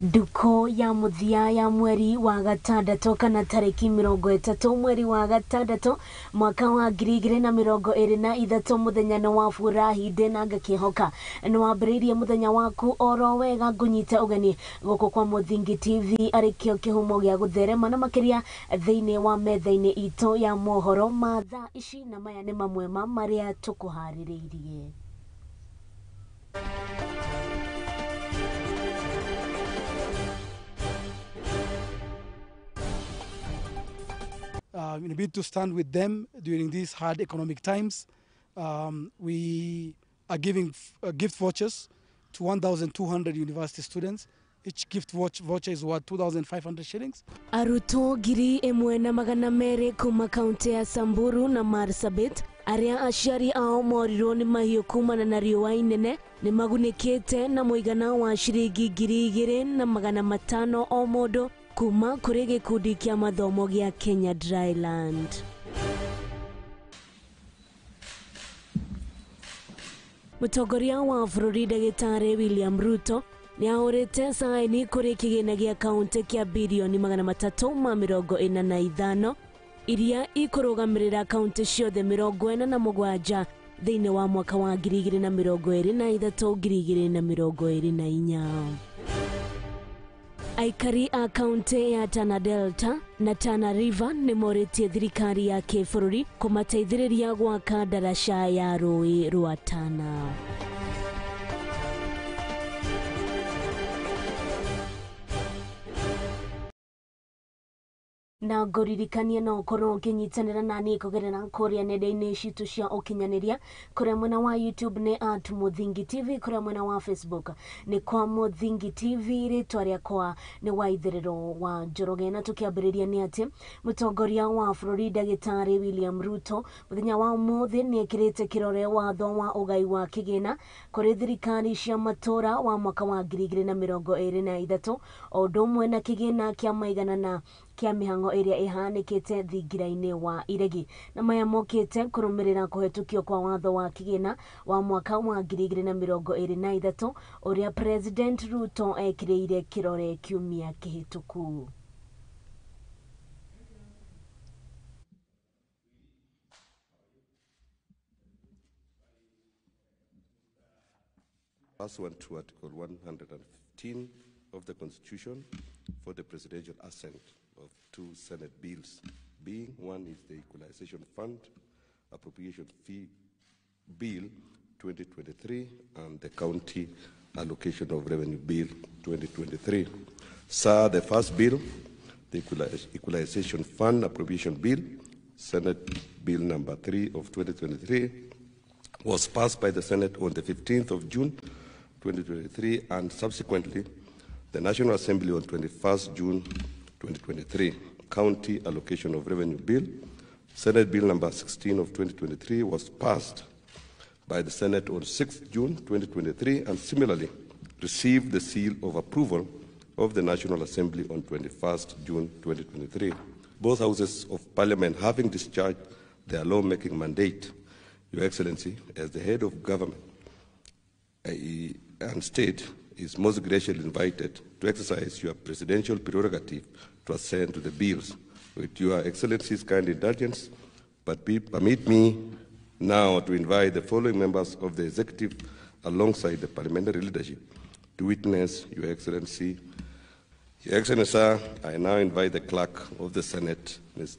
Duko ya muthia ya mweri wa gatandatu kana tariki 30 mweri wa gatandatu mwaka wa 2023 muthenya no wa furahi ndena ngakihoka no wambiririe muthenya waku oro wega ngunyita ugeni guko kwa Muthingi TV arikio kihumo gya gutherema na makiria thiini wa metha-ini ito ya mohoro matha ici na maya ni mamwe ma maria tukuhaririirie. In a bid to stand with them during these hard economic times, we are giving gift vouchers to 1,200 university students. Each gift voucher is worth 2,500 shillings. Aruto giri Imwe na magana mere kuma kaunti ya Samburu na Marsabit aria aciari ao morirwo ni mahiũ kumana na riũa inene ni magunĩkĩte na mũigana wa ciringi 2,500 o mũndũ kuma kuri gikundi kia mathomo gia Kenya Dryland. Mutongoria wa bũrũri Ndagĩtarĩ William Ruto ni ahũrĩte saini kuri kigina gia kaunti kia bilioni 345 iria ikũrũgamĩrĩra kaunti ciothe 47 thĩinĩ wa mwaka wa 2023-2024. Aikari a kaunti ya Tana Delta na Tana River ni morĩtie thirikari ya kĩbũrũri kũmateithĩrĩria gwaka ndaraca ya rũĩ rwa Tana. Na ngoririkanie no ukorwo ukinyitanira nani kugerera kuria nenda-ini citu cia ukinyaniria kuria mwena wa YouTube ni @Muthingi TV, kuria mwena wa Facebook ni kwa Muthingi TV, ritwa riakwa ni Waitherero wa Njoroge. Na tukiambiriria ni ati mutongoria wa bũrũri Ndagĩtarĩ William Ruto muthenya wa umuthi ni ekirite kirore watho wa ugai wa kigina kuri thirikari cia matura wa mwaka wa 2023 o ndumwe na kigina kia maiganana kia mihango iria ihanikite thingira-ini wa iregi. Na maya mokite kurumirira kuhetukio kwa watho wa kigina wa mwaka wa 2023 uria President Ruto ekiriire kirore kiumia kihituku. Pursuant to Article 115 of the Constitution for the presidential assent of two Senate bills, being one is the Equalization Fund Appropriation Fee Bill 2023 and the County Allocation of Revenue Bill 2023. Sir, the first bill, the Equalization Fund Appropriation Bill, Senate Bill number 3 of 2023, was passed by the Senate on the 15th of June 2023 and subsequently the National Assembly on 21st June 2023. County Allocation of Revenue Bill, Senate Bill number 16 of 2023 was passed by the Senate on 6th June 2023 and similarly received the seal of approval of the National Assembly on 21st June 2023. Both houses of Parliament having discharged their lawmaking mandate, Your Excellency, as the head of government and state, is most graciously invited to exercise your presidential prerogative to assent to the bills. With Your Excellency's kind indulgence, but permit me now to invite the following members of the executive alongside the parliamentary leadership to witness Your Excellency. Your Excellency, sir, I now invite the clerk of the Senate, Mr.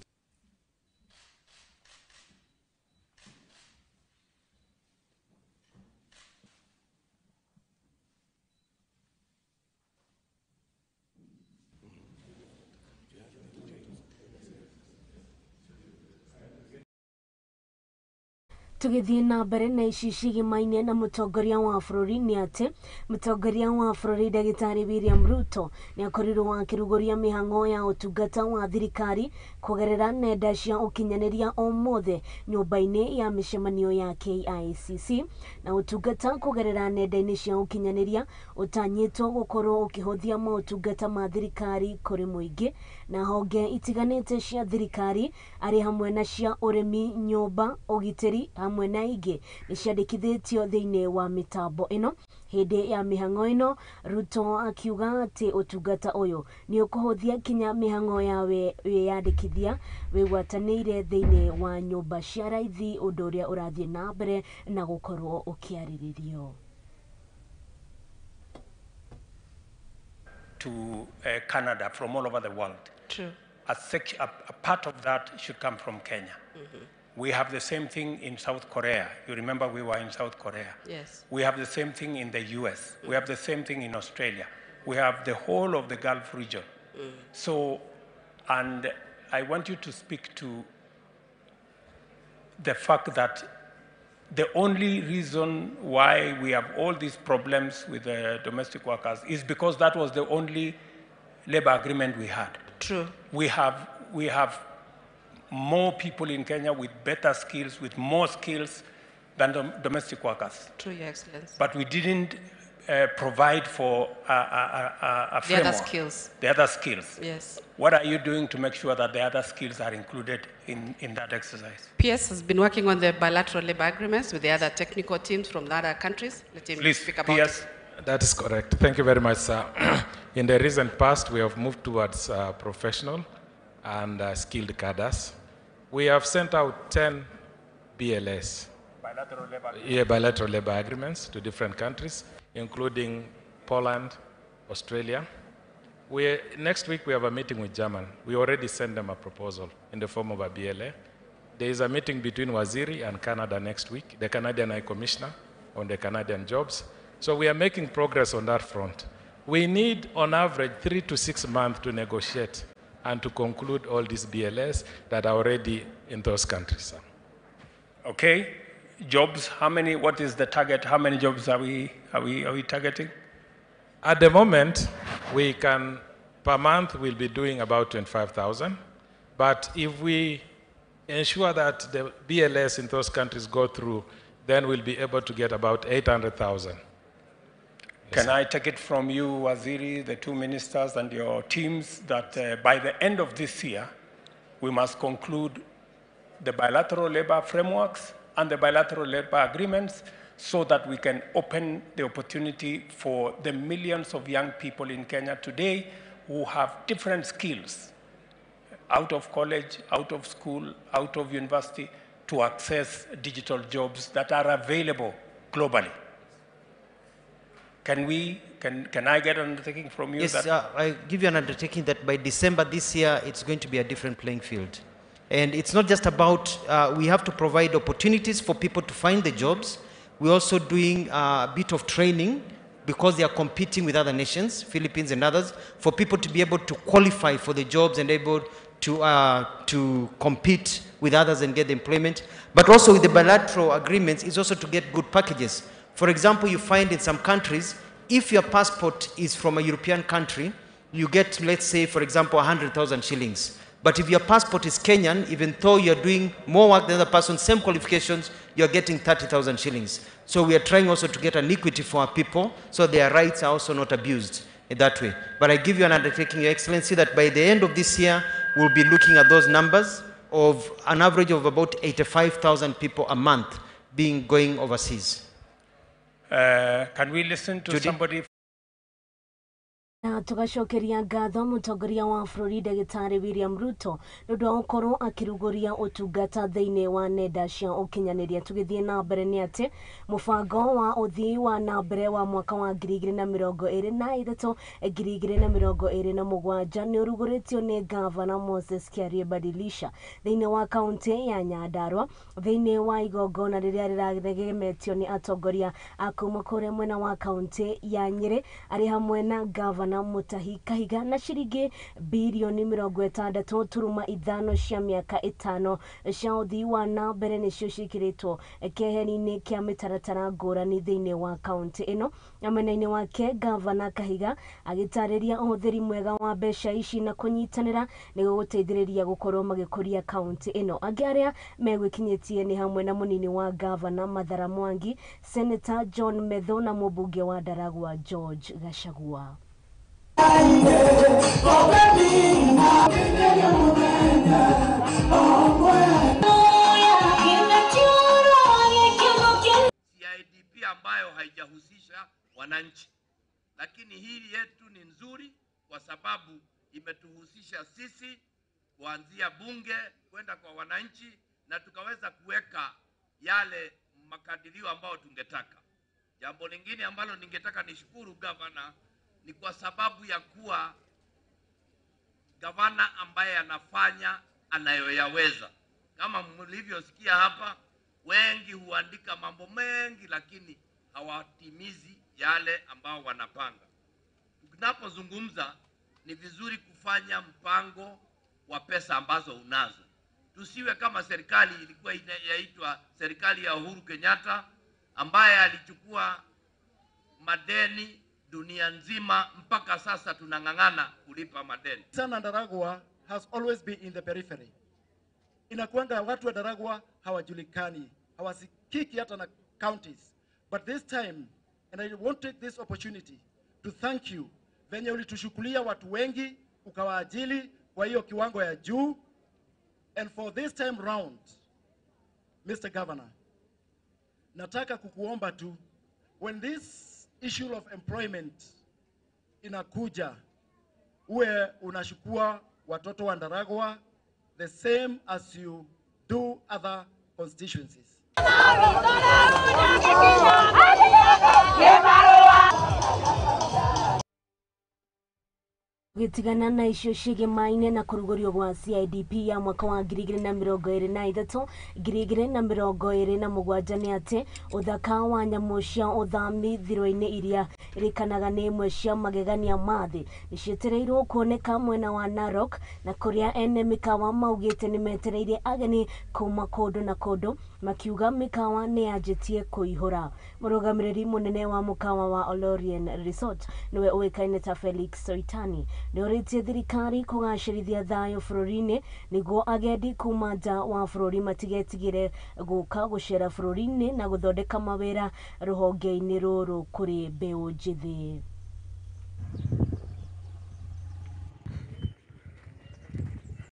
Tugithie na mbere na ici cigimaine na mutongoria wa bũrũri ni ati mutongoria wa bũrũri Ndagĩtarĩ William Ruto ni akorirwo akiruguria mihango ya utungata wa thirikari kugerera nenda cia ukinyaniria o mothe nyumba-ini ya micemanio ya KICC na utungata kugerera nenda-ini cia ukinyaniria utanyitwo gukorwo ukihuthia motungata ma thirikari kuri muingi na honge itiganite cia thirikari ari hamwe na cia urimi, nyumba, ugitiri hamwe na ingĩ nĩciandĩkithĩtio thĩinĩ wa mĩtambo ĩno. Hĩndĩ ya mĩhang'o ĩno, Ruto akiuga atĩ ũtungata ũyũ nĩ ũkũhũthia kinya mĩhang'o ya wĩyandĩkithia wĩgwatanĩire thĩinĩ wa nyũmba cia raithi, ũndũ ũrĩa ũrathiĩ na mbere na gũkorwo ũkĩarĩrĩrio. To Canada from all over the world. True. A part of that should come from Kenya. We have the same thing in South Korea. You remember we were in South Korea. Yes. We have the same thing in the US. We have the same thing in Australia. We have the whole of the Gulf region. So, and I want you to speak to the fact that the only reason why we have all these problems with the domestic workers is because that was the only labor agreement we had. True. We have more people in Kenya with better skills, with more skills than domestic workers. True, Your Excellency. But we didn't provide for a framework. The other skills. The other skills. Yes. What are you doing to make sure that the other skills are included in that exercise? PS has been working on the bilateral labor agreements with the other technical teams from the other countries. Let him Please, speak about PS. it. That is correct. Thank you very much, sir. In the recent past, we have moved towards professional and skilled cadres. We have sent out 10 BLS, bilateral labor agreements to different countries, including Poland, Australia. Next week, we have a meeting with Germany. We already sent them a proposal in the form of a BLA. There is a meeting between Waziri and Canada next week, the Canadian High Commissioner on the Canadian jobs. So we are making progress on that front. We need, on average, 3 to 6 months to negotiate and to conclude all these BLS that are already in those countries. Sir. Okay. Jobs, how many, what is the target? How many jobs are we targeting? At the moment, we can, per month, we'll be doing about 25,000. But if we ensure that the BLS in those countries go through, then we'll be able to get about 800,000. Can I take it from you, Waziri, the two ministers and your teams, that by the end of this year, we must conclude the bilateral labor frameworks and the bilateral labor agreements so that we can open the opportunity for the millions of young people in Kenya today who have different skills, out of college, out of school, out of university, to access digital jobs that are available globally. Can I get an undertaking from you? Yes, I give you an undertaking that by December this year, it's going to be a different playing field. And it's not just about, we have to provide opportunities for people to find the jobs. We're also doing a bit of training because they are competing with other nations, Philippines and others, for people to be able to qualify for the jobs and able to compete with others and get employment. But also with the bilateral agreements, it's also to get good packages. For example, you find in some countries, if your passport is from a European country, you get, let's say, for example, 100,000 shillings. But if your passport is Kenyan, even though you're doing more work than the person, same qualifications, you're getting 30,000 shillings. So we are trying also to get an equity for our people, so their rights are also not abused in that way. But I give you an undertaking, Your Excellency, that by the end of this year, we'll be looking at those numbers of an average of about 85,000 people a month going overseas. Can we listen to somebody? Na tugacokeria ngatho mutongoria wa bũrũri Ndagĩtarĩ William Ruto nĩ ũndũ wa gũkorwo akĩrugũria ũtungata thĩinĩ wa nenda cia ũkinyanĩria. Tũgĩthiĩ na mbere nĩ atĩ mũbango wa ũthii wa na mbere wa mwaka wa 2023 2027 nĩ ũrugũrĩtio nĩ Gavana Moses Kiarie Badilisha thĩinĩ wa kaunti ya Nyandarua thĩinĩ wa igongona rĩrĩa rĩragemetio nĩ atongoria a kuma kũrĩa mwena wa kaunti ya Nyeri arĩ hamwe na Gavana na Mutahi Kahiga na ciringi bilioni 60.5 cia mĩaka 5 cia ũthii wa na mbere nĩcio ciĩkĩrĩtwo keheri-inĩ kĩa mĩtaratara ngũrani thĩinĩ wa kaunti ĩno. Mwena-inĩ wake Gavana Kahiga agĩtarĩria ũhũthĩri mwega wa mbeca ici na kũnyitanĩra nĩguo gũteithĩrĩria gũkorwo magĩkũria kaunti ĩno. Angĩ arĩa megwĩkinyĩtie nĩ hamwe na mũnini wa Gavana Mathara Mwangi, Senator John Metho na mũmbunge wa Ndaragwa George Gachagua. ambayo haijahusisha wananchi. Lakini hili yetu ni nzuri kwa sababu imetuhusisha sisi kuanzia bunge kwenda kwa wananchi, na tukaweza kuweka yale makadirio ambayo tungetaka. Jambo lingine ambalo ningetaka nishukuru gavana ni kwa sababu ya kuwa gavana ambaye anafanya anayoyaweza. Kama mlivyosikia hapa, wengi huandika mambo mengi lakini hawatimizi yale ambao wanapanga. Tunapozungumza ni vizuri kufanya mpango wa pesa ambazo unazo. Tusiwe kama serikali ilikuwa inaitwa serikali ya Uhuru Kenyatta ambaye alichukua madeni dunia nzima mpaka sasa tunang'ang'ana kulipa madeni. Sana Ndaragwa has always been in the periphery. Inakuanga watu wa Ndaragwa hawajulikani, hawasikiki hata na counties. But this time, and I want to take this opportunity to thank you, venye ulitushukulia watu wengi, ukawaajili kwa hiyo kiwango ya juu. And for this time round, Mr. Governor, nataka kukuomba tu, when this issue of employment inakuja, uwe unashukua watoto wa Ndaragwa the same as you do other constituencies. Gitigana na icio ciĩgiĩ maine na kũrugũrio gwa CIDP ya mwaka wa 2023 2027 nĩ atĩ ũthaka wa nyamũ cia ũthami thiro-inĩ iria irĩkanaga nĩ imwe cia magegania ma thĩ nĩcietereirwo kuoneka mwena wa Narok, na kũrĩa ene mĩkawa maugĩte nĩ metereire ageni kuma kũndũ na kũndũ, makiuga mĩkawa nĩ yanjĩtie kũihũra. Mũrũgamĩrĩri mũnene wa mũkawa wa Olorien Resort nĩwe ũĩkaine ta Felix Soitani nĩorĩtie thirikari kũgacĩrithia thayũ bũrũri-inĩ nĩguo agendi kuma nja wa bũrũri matigetigĩre gũka gũcera bũrũri-inĩ na gũthondeka mawĩra rũhonge-inĩ rũrũ kũrĩ mbeũ njĩthĩ.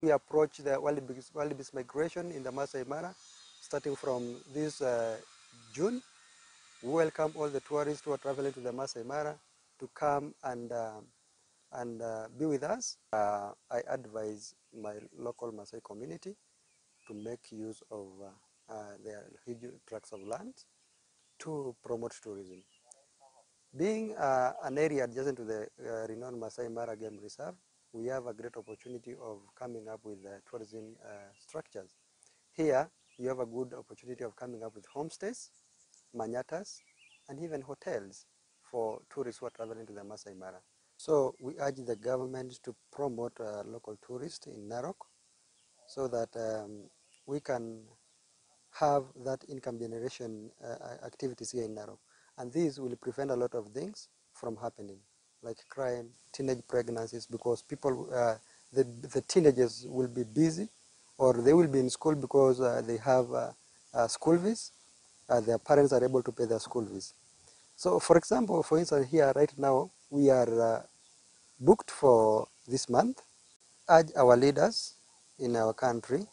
We approach the wildebeest migration in the Masai Mara starting from this June. We welcome all the tourists who are traveling to the Masai Mara to come and be with us. I advise my local Masai community to make use of their huge tracts of land to promote tourism. Being an area adjacent to the renowned Masai Mara Game Reserve, we have a great opportunity of coming up with tourism structures. Here, you have a good opportunity of coming up with homestays, manyatas, and even hotels for tourists who are traveling to the Masai Mara. So we urge the government to promote local tourists in Narok so that we can have that income generation activities here in Narok. And these will prevent a lot of things from happening, like crime, teenage pregnancies, because people, the teenagers will be busy or they will be in school because they have school fees. Their parents are able to pay their school fees. So for example, for instance, here right now, we are booked for this month. Urge our leaders in our country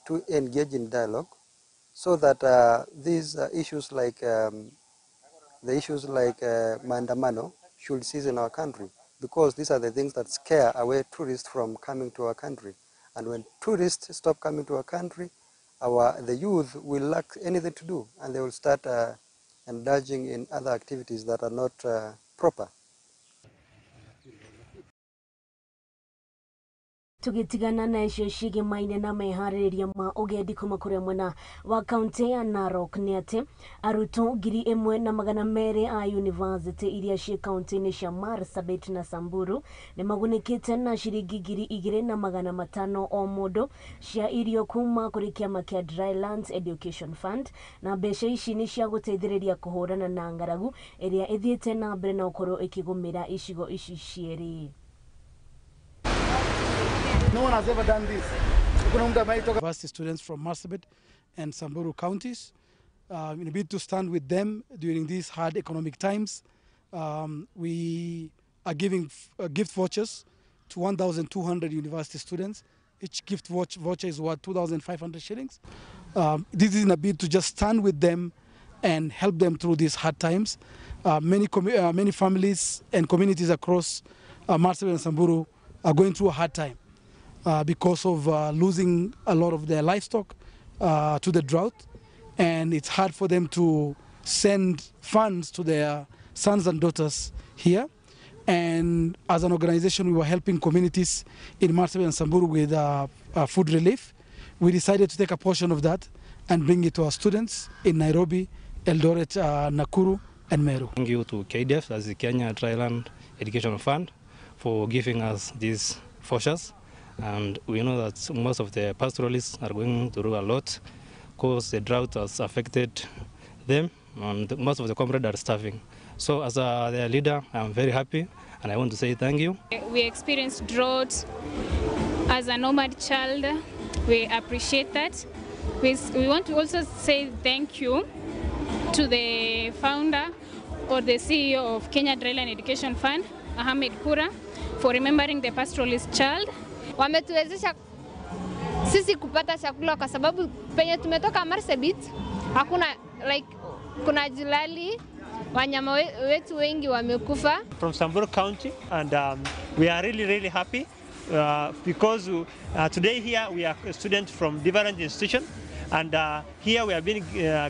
to engage in dialogue so that these issues like maandamano should cease in our country, because these are the things that scare away tourists from coming to our country. And when tourists stop coming to our country, the youth will lack anything to do, and they will start indulging in other activities that are not proper. Tugitigana na icio ciĩgiĩ maine na meharĩrĩria ma ũgendi kuma kũrĩa mwena wa kaunti ya Narok nĩ atĩ arutwo 1,200 a university iria ciĩ kaunti-inĩ cia Marsabit na Samburu nĩ magunĩkĩte na ciringi 2,500 o mũndũ cia irio kuma kũrĩ kĩama kĩa Drylands Education Fund, na mbeca ici nĩ cia gũteithĩrĩria kũhũrana na ng'aragu ĩrĩa ĩthiĩte na mbere na gũkorwo ĩkĩgũmĩra icigo ici cierĩ. No one has ever done this. University students from Marsabit and Samburu counties, in a bid to stand with them during these hard economic times. We are giving gift vouchers to 1,200 university students. Each gift voucher is worth 2,500 shillings. This is in a bid to just stand with them and help them through these hard times. Many families and communities across Marsabit and Samburu are going through a hard time because of losing a lot of their livestock to the drought, and it's hard for them to send funds to their sons and daughters here. And as an organization, we were helping communities in Marsabit and Samburu with food relief. We decided to take a portion of that and bring it to our students in Nairobi, Eldoret, Nakuru, and Meru. Thank you to KDF, as the Kenya Dryland Education Fund, for giving us these vouchers. And we know that most of the pastoralists are going through a lot because the drought has affected them, and most of the comrades are starving. So as their leader, I'm very happy, and I want to say thank you. We experienced drought as a nomad child. We appreciate that. We want to also say thank you to the founder or the CEO of Kenya Dryland Education Fund, Ahmed Kura, for remembering the pastoralist child. Wametuwezesha sisi kupata chakula kwa sababu penye tumetoka Marsabit hakuna kuna jilali, wanyama wetu wengi wamekufa. From Samburu County, and we are really happy because today here we are students from different institutions, and here we are being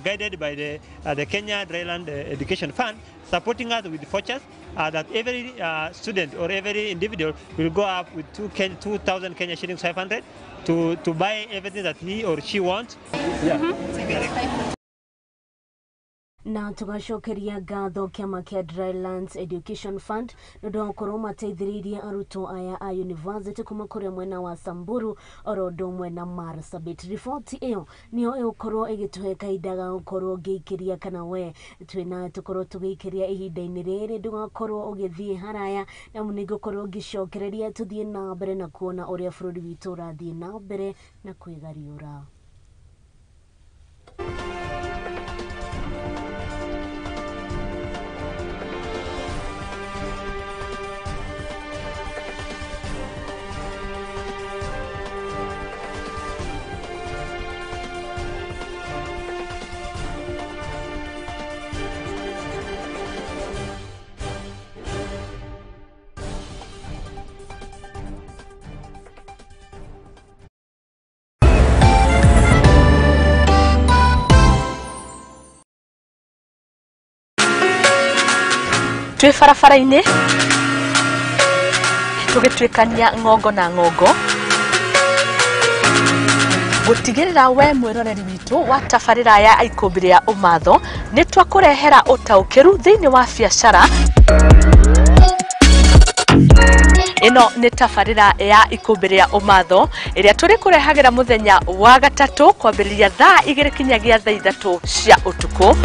guided by the Kenya Dryland Education Fund, supporting us with vouchers that every student or every individual will go up with 2,000 Kenya shillings 500 to buy everything that he or she wants. Na tugacokeria ngatho kiama kia Drylands Education Fund nundu wa korwo mateithiririe arutwo aya a university kuma kuria mwena wa Samburu oro ndomwe na Marsabit. Riboti iyo niyo igukorwo igituhe kahinda ga gukorwo ngiikiria kana we twina tukorwo tugiikiria ihinda-ini riri ndugakorwo ugithie haraya na munigukorwo ngicokereria tuthie na mbere na kuona uria bururi witu urathie na mbere na kwigariura. Twi barabara-ini tugitwikania ngongo na ngongo gutigirira we mwiroreri witu wa tabarira ya ikumbiri ya umatho ni twakurehera utaukiru thiini wa biacara. Ino ni tabarira ya ikumbiri ya umatho iria turi kurehagira muthenya wa gatatu kwambiriria thaa 2 kinyagia thaa 3 cia utuku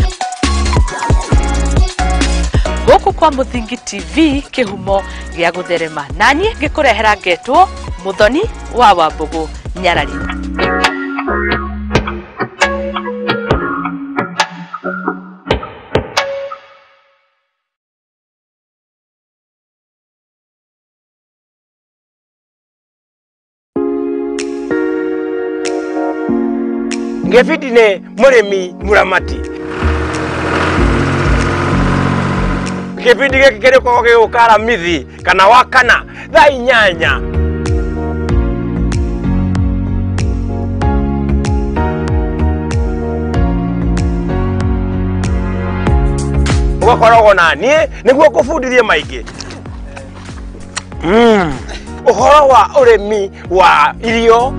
guku kwa Muthingi TV kihumo gia gutherema nani gikurehera ngetwo Muthoni wa Wambugu Nyarari. Ngefitine muremi muramati kipindi giki kiri kwa gukara mithi kana wakana thaa 8 ugakoragwo na niĩ nĩguo kũbundithie maingĩ ũhoro wa ũrĩmi wa irio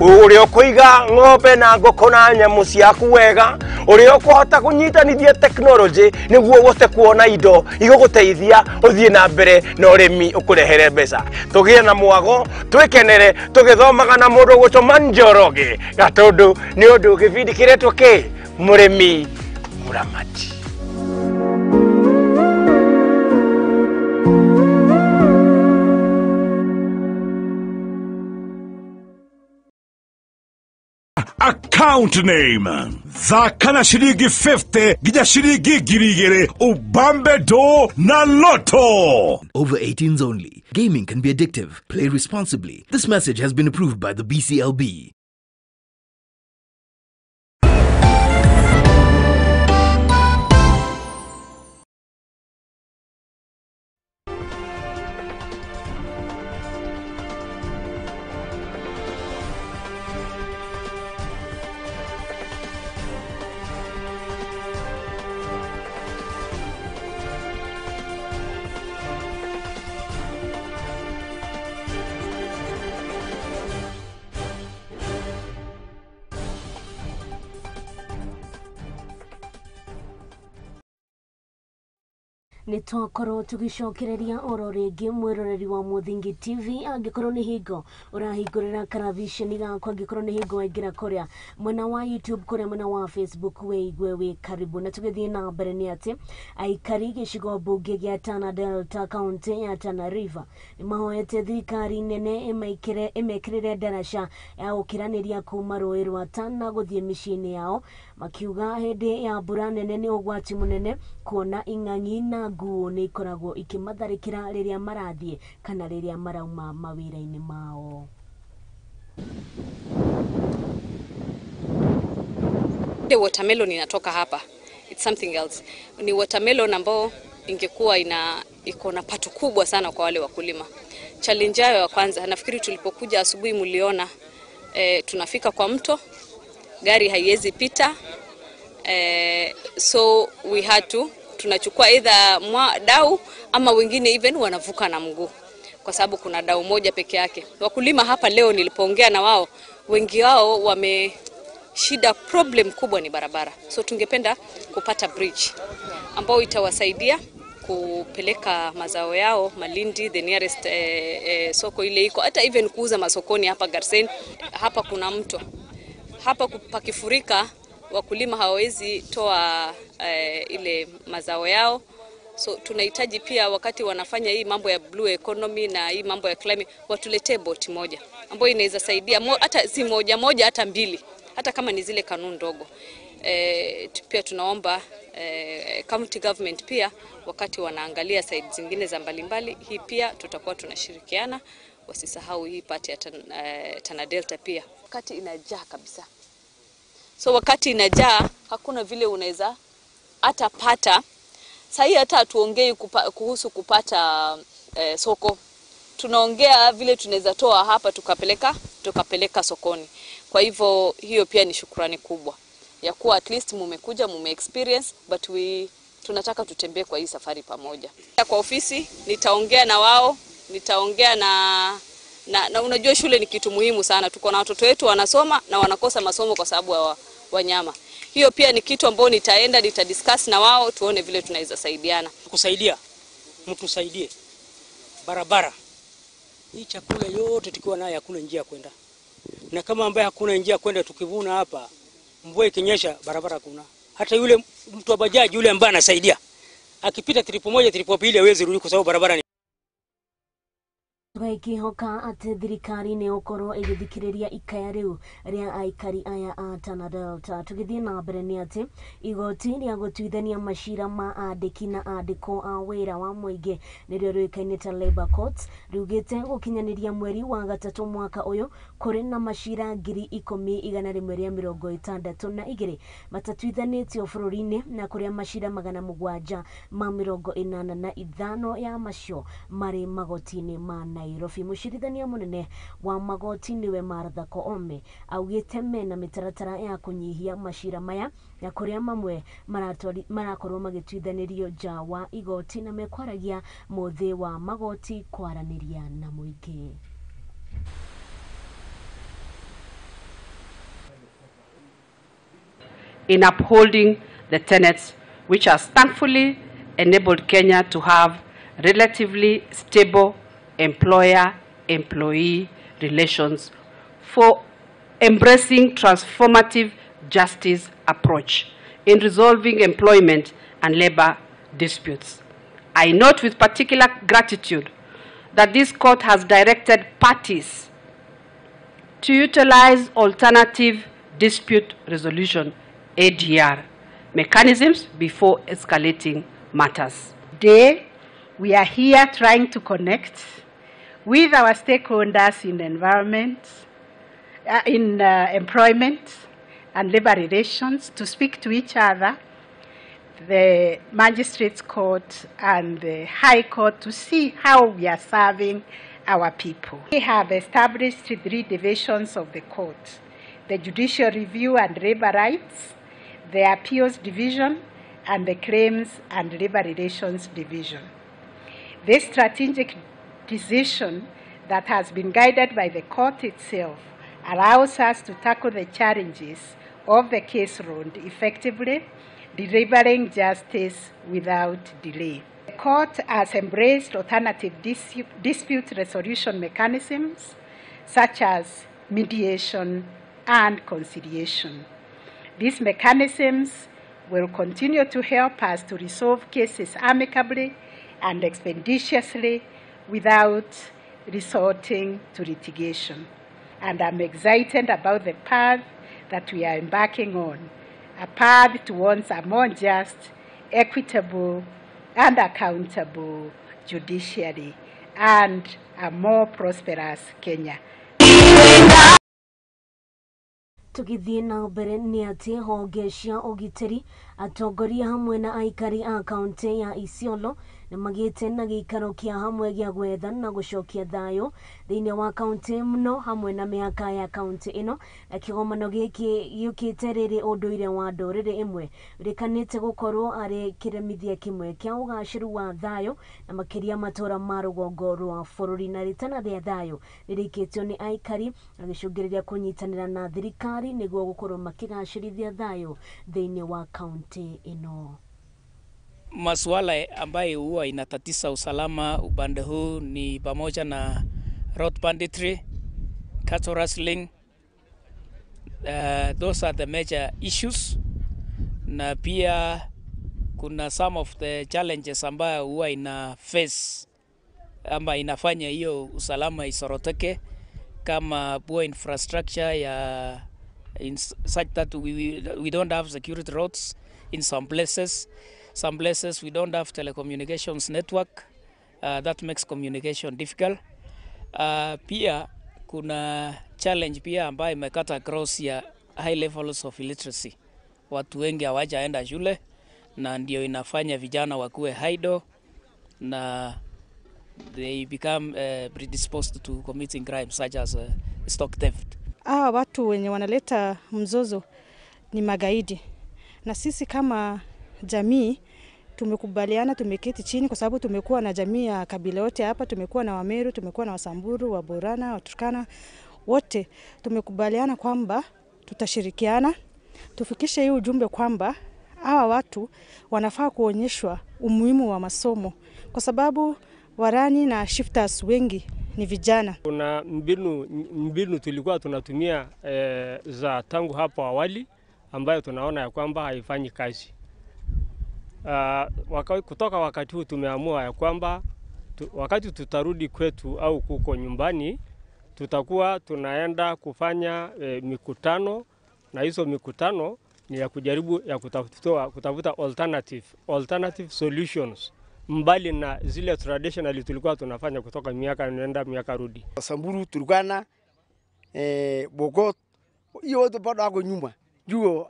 uria kuiga ng'ombe na ngũkũ na nyamũ ciaku wega uria kuhota kunyitanithia technology niguo uhote kuona indo igũgũteithia uthie na mbere na ũrĩmi ukurehere mbeca tugie na mwago twikenere tugithomaga na mundu gũcoma Njoroge gatundu ni undu gibindi kiretwo ki mũrĩmi muramati. Account name Zakana shilingi 50 gija shilingi 2,000 ubambe do na loto. Over 18s only. Gaming can be addictive. Play responsibly. This message has been approved by the BCLB. Nĩ twakorwo tũgĩcokereria oro rĩngĩ mwĩroreri wa Muthingi TV angĩkorwo nĩ hingo ũrahingũrĩra karavisheni gakwa, angĩkorwo nĩ hingo waingĩra kũrĩa mwena wa YouTube, kũrĩa mwena wa Facebook wĩigue wĩ karibu. Na tũgĩthiĩ na mbere nĩ atĩ aikari gĩcigo mbunge gĩa Tana Delta kaunti ya Tana River nĩ mahoete thirikari nene ĩmekĩrĩre ndaraca ya gũkĩranĩria kuma rũĩ rwa Tana gũthiĩ mĩciĩ-inĩ yao, makiuga hĩndĩ ya mbura nene nĩ ũgwati mũnene kuona ing'ang'i na nguo nĩ ikoragwo ikimatharĩkĩra rĩrĩa marathiĩ kana rĩrĩa marauma mawĩra-inĩ mao. The watermelon inatoka hapa, it's something else. Ni watermelon ambao ingekuwa iko na pato kubwa sana kwa wale wakulima. Challenge yao ya kwanza, nafikiri tulipokuja asubuhi mliona tunafika kwa mto, gari haiwezi pita, so we had to tunachukua either dau ama wengine even wanavuka na mguu kwa sababu kuna dau moja peke yake. Wakulima hapa leo nilipoongea na wao, wengi wao shida problem kubwa ni barabara. So tungependa kupata bridge ambao itawasaidia kupeleka mazao yao Malindi, the nearest soko ile iko, hata even kuuza masokoni hapa Garsen. Hapa kuna mto, hapa pakifurika wakulima hawawezi toa ile mazao yao. So tunahitaji pia wakati wanafanya hii mambo ya blue economy na hii mambo ya climate, watuletee boti moja ambayo inaweza saidia hata si moja hata mbili, hata kama ni zile kanuni ndogo. Pia tunaomba county government pia wakati wanaangalia side zingine za mbalimbali, hii pia tutakuwa tunashirikiana, wasisahau hii pati ya Tana Delta pia wakati inajaa kabisa. So wakati inajaa hakuna vile unaweza hata pata. Sasa hata hatuongei kuhusu kupata soko. Tunaongea vile tunaweza toa hapa tukapeleka sokoni. Kwa hivyo hiyo pia ni shukrani kubwa ya kuwa at least mmekuja experience, but tunataka tutembee kwa hii safari pamoja. Kwa ofisi nitaongea na wao, nitaongea na unajua shule ni kitu muhimu sana. Tuko na watoto wetu wanasoma na wanakosa masomo kwa sababu ya wanyama. Hiyo pia ni kitu ambao nitadiscuss na wao tuone vile tunaweza saidiana. Kusaidia, mtu saidie. Barabara. Hii chakula yote tukiwa nayo hakuna njia kwenda. Na kama ambaye hakuna njia kwenda tukivuna hapa, mvua ikinyesha barabara hakuna. Hata yule mtu wa bajaji yule ambaye anasaidia, akipita tripo moja tripo pili hawezi rudi kwa sababu barabara ni Tũgĩkihoka atĩ thirikari nĩ ũkorwo ĩgĩthikĩrĩria ikaya rĩu rĩa aikari aya a Tana Delta. Tũgĩthiĩ na mbere nĩ atĩ igoti rĩa gũtuithania macira ma andĩki na andĩko a wĩra wa mũingĩ nĩrĩo rĩũĩkaine ta Labour Courts riugĩte gũkinyanĩria mweri wa gatatũ mwaka ũyũ kũrĩ na macira 10,162 matatuithanĩtio bũrũri-inĩ na kũrĩa macira 785 ya macio marĩ magoti-inĩ ma Nairobi. Mũcirithania mũnene wa magoti niwe Martha Koome augĩte mena mĩtaratara ya kũnyihia macira maya na kũrĩa mamwe marakorwo magĩtuithanĩrio nja wa igoti na mekwaragia mũthĩ wa magoti kwaranĩria na mũingĩ. In upholding the tenets which has thankfully enabled Kenya to have relatively stable employer-employee relations, for embracing transformative justice approach in resolving employment and labor disputes. I note with particular gratitude that this court has directed parties to utilize alternative dispute resolution ADR mechanisms before escalating matters. Today, we are here trying to connect with our stakeholders in environment, employment and labor relations to speak to each other, the Magistrates Court and the High Court, to see how we are serving our people. We have established 3 divisions of the court: the Judicial Review and Labor Rights, the Appeals Division, and the Claims and Labor Relations Division. This strategic decision that has been guided by the court itself allows us to tackle the challenges of the case road effectively, delivering justice without delay. The court has embraced alternative dispute resolution mechanisms such as mediation and conciliation. These mechanisms will continue to help us to resolve cases amicably and expeditiously without resorting to litigation. And I'm excited about the path that we are embarking on, a path towards a more just, equitable, and accountable judiciary and a more prosperous Kenya. Tugithie na mbere ni ati honge cia ugitiri atongoria hamwe na aikari a kaunti ya Isiolo ni magite na gikaro kia hamwe gia gwetha na gucokia thayo thiini wa kaunti mno hamwe na miaka ya kaunti ino na kigomano giki yukite riri unduire wa nduriri imwe rikanite gukorwo ari kiremithia kimwe kia ugashiru wa thayo na makiria matora ma rugongo rwa bururi na ritana ria thayo ririkitio ni aikari agicungiriria kunyitanira na thirikari niguo gukorwo makigashirithia thayo thiini wa kaunti ino. Masuala ambayo huwa inatatisa usalama upande huu ni pamoja na road banditry, cattle rustling. Those are the major issues. Na pia kuna some of the challenges ambayo huwa ina face ama inafanya hiyo usalama isoroteke, kama poor infrastructure ya in such that we don't have security roads in some places. Some places we don't have telecommunications network, that makes communication difficult. Pia kuna challenge pia ambayo imekata across ya high levels of illiteracy. Watu wengi hawajaenda shule na ndio inafanya vijana wakuwe idle na they become predisposed to committing crimes such as stock theft. Watu wenye wanaleta mzozo ni magaidi, na sisi kama jamii tumekubaliana, tumeketi chini kwa sababu tumekuwa na jamii ya kabila yote hapa, tumekuwa na Wameru, tumekuwa na Wasamburu, Waborana, Waturkana, wote tumekubaliana kwamba tutashirikiana tufikishe hii ujumbe kwamba hawa watu wanafaa kuonyeshwa umuhimu wa masomo, kwa sababu warani na shifters wengi ni vijana. Kuna mbinu tulikuwa tunatumia za tangu hapo awali ambayo tunaona ya kwamba haifanyi kazi. Kutoka wakati huu tumeamua ya kwamba wakati tutarudi kwetu au kuko nyumbani, tutakuwa tunaenda kufanya mikutano, na hizo mikutano ni ya kujaribu ya kutafuta alternative solutions mbali na zile traditionally tulikuwa tunafanya kutoka miaka nenda miaka rudi. Samburu, Turkana, Bokot, hiyo wote bado wako nyuma. Juu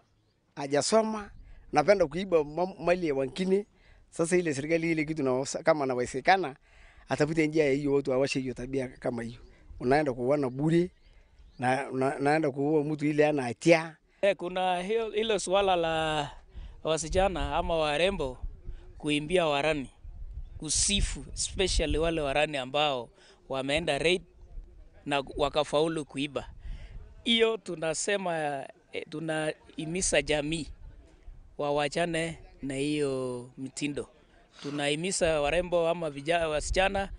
hajasoma, napenda kuiba mali ya wengine. Sasa ile serikali ile kitu na kama inawezekana atafute njia ya hiyo watu awashe hiyo tabia kama hiyo. Unaenda kuona bure na naenda kuua mtu ile ana hatia. Kuna hilo swala la wasichana ama warembo kuimbia warani, kusifu, especially wale warani ambao wameenda raid na wakafaulu kuiba. Hiyo tunasema tunaimisa jamii wawachane na hiyo mitindo. Tunaimisa warembo ama vijana wasichana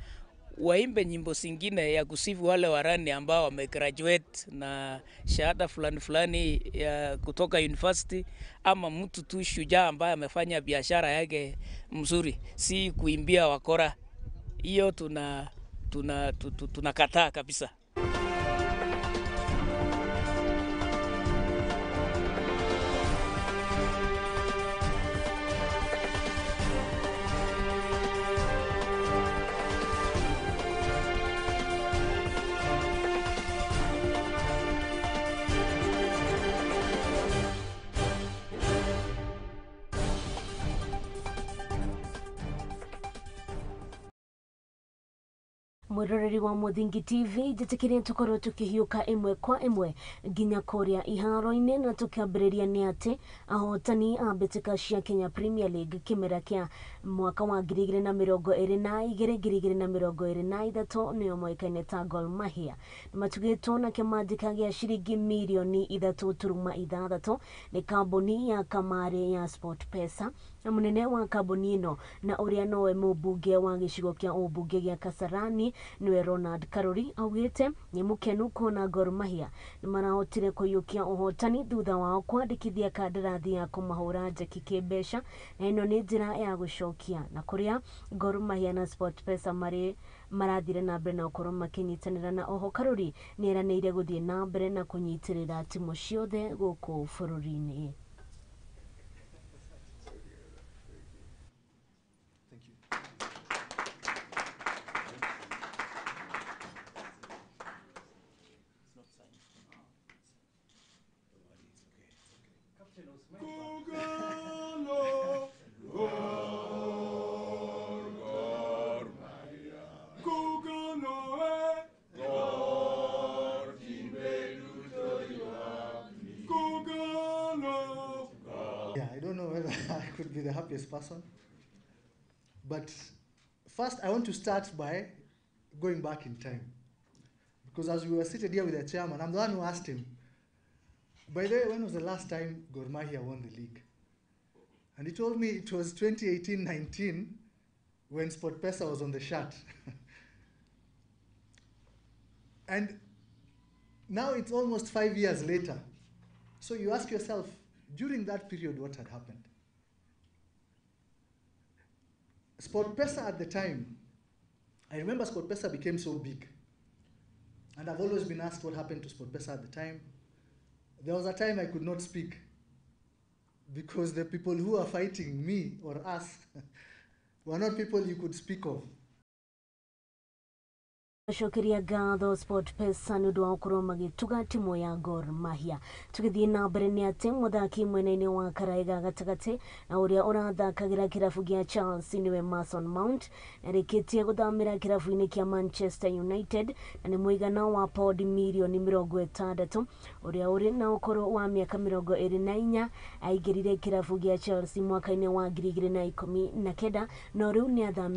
waimbe nyimbo zingine ya kusifu wale warani ambao wamegraduate na shahada fulani ya kutoka university, ama mtu tu shujaa ambaye amefanya biashara yake mzuri, si kuimbia wakora. Hiyo tunakataa kabisa. Mwiroreri wa Muthingi TV jitikirie tukorwo tukihiuka imwe kwa imwe nginya kuria iharo-ini na tukiambiriria ni ati ahotani a mbitika cia Kenya Premier League kimera kia mwaka wa 2022-2023 nio moikaine ta Gor Mahia matugitwo na kimandika gia shiringi milioni 3.6 ni kambuni ya kamari ya Sport Pesa munene wa kambuni ino na uria nowe mubunge wa gicigo kia ubunge gia Kasarani niwe Ronald Karori augite ni mukenu kuona Gor Mahia nimarahotire kuyukia uhotani thutha wao kwandikithia kandarathi ya kumahura njeki kibesha na ino ni njira ya gucokia na kuria Gor Mahia na SportPesa marathire na mbere na ukorwo makinyitanira na oho Karori ni eranĩire guthie na mbere na kunyitirira timu ciothe guku bururi-ini. Yeah, I don't know whether I could be the happiest person, but first I want to start by going back in time, because as we were seated here with the chairman, I'm the one who asked him, by the way, when was the last time Gor Mahia won the league? And he told me it was 2018-19 when SportPesa was on the shirt. And now it's almost 5 years later. So you ask yourself, during that period, what had happened? SportPesa at the time, I remember SportPesa became so big. And I've always been asked what happened to SportPesa at the time. There was a time I could not speak because the people who are fighting me or us were not people you could speak of. Shokeria gatho SportPesa ni undu wa gukorwo magituga timu ya Gor Mahia. Tugithie na mbere ni ati muthaki mwena-ini wa karaiga gatagati na uria urathakagira kirabu gia Chelsea niwe Mason Mount arikitie guthamira kirabu-ini kia Manchester United na ni muigana wa pound milioni 60 uria uri na ukoro wa miaka 24 aingirire kirabu gia Chelsea mwaka-ini wa 2019 no riu ni